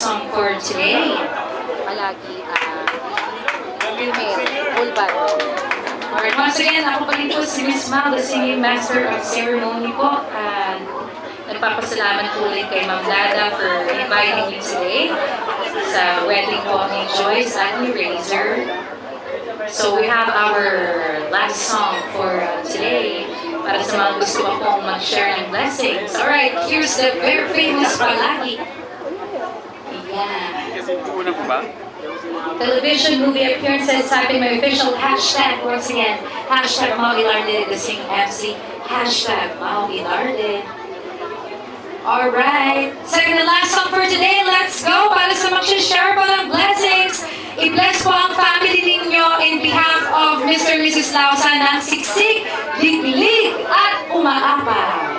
song for today. Palagi, female, full band. Alright, once again, ako pa rin po si Miss Mal, the singing master of ceremony po. And nagpapasalamat po ulit kay Ma'am Lada for inviting me today sa wedding po ni Joyce at ni Razor. So we have our last song for today para sa mga gusto pa pong mag-share ng blessings. Alright, here's the very famous Palagi. Yeah. Una po ba? Television movie appearances, type in my official hashtag once again. Hashtag Mau Ilarde, the sing MC. Hashtag Mau Ilarde. Alright. Second and last song for today. Let's go. Para sa mag-share po ng blessings. I-bless po ang family ninyo in behalf of Mr. and Mrs. Lausa ng siksik, liglig, at umaapaw.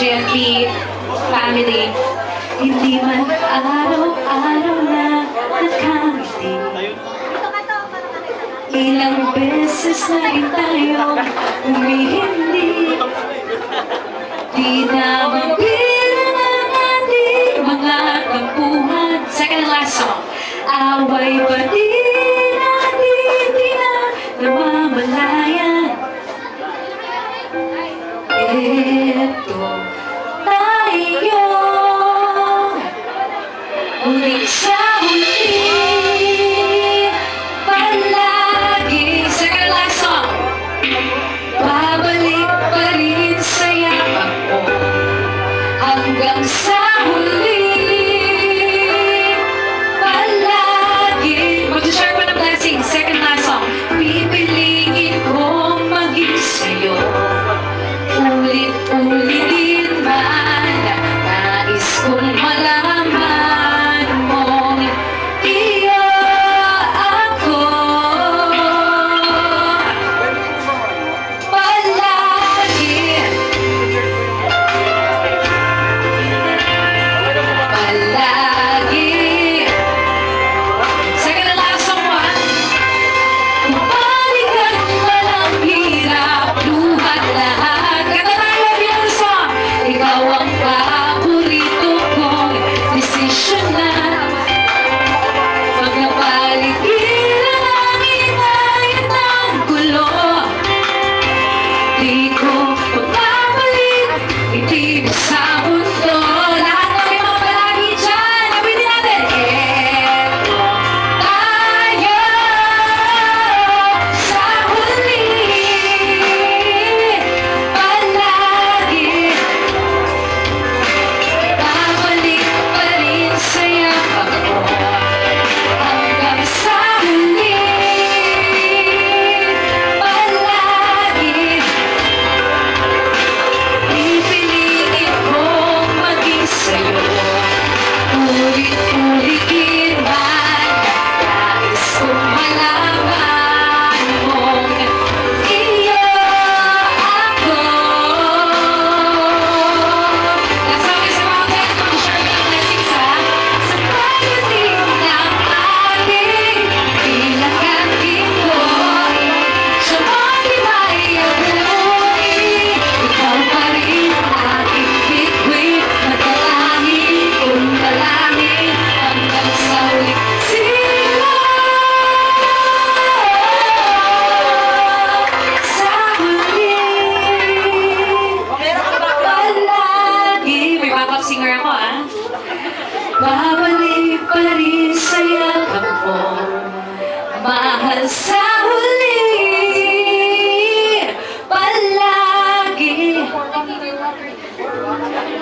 GNP family. Hindi man araw-araw na nakamiti. Ilang beses na rin tayo humihindi. Di na mabira ng ating mga tampuhan. Second and last song. Away pa din natin di na namamalayan. Ito tayo ulit sa huli, palagi. Second last song. Babalik pa rin sa yakap ko hanggang sa huli, palagi. Mag-share pa ng blessing. Second last song. Pipiliin kong maging sa'yo ulit-ulitin man, nais kong malaman mong iyo ako palagi. Palagi. Second and last song one. Balikan man ang hirap, luhat lahat. Ikaw ang paborito kong desisyon na pag napaligiran ang inayat ng gulo. Di ko magpapalit itib sa mundo. Lahat ng may mga palagi dyan, awitin natin. Eto tayo sa huli, palagi. Babalik pa rin sa yakap ko hanggang sa huli, palagi. Pipiliin kong maging sa'yo ulit-ulitin man, nais kong malaman mong iyo ako. That's how it's about that. Mag-share ng blessings ha. Sa pagdating ng ating bilanggating ko, siya ang iba'y abunin. Ikaw pa rin aking bituin, matatangin kong dalangin hanggang sa huli. Sila sa huli, palagi. May backup singer ako ah. Babalik pa rin sa yakap ko, mahal sa huli, palagi.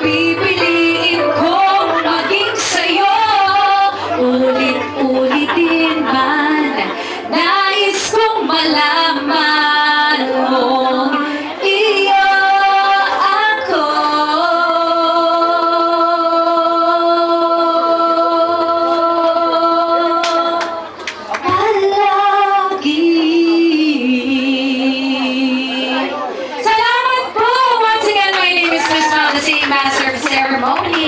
Pipiliin kong maging sa'yo ulit-ulitin man, nais kong malaman mong iyo ako. Palagi. Salamat po! Once again, my name is Miss Mal, the singing master of ceremony.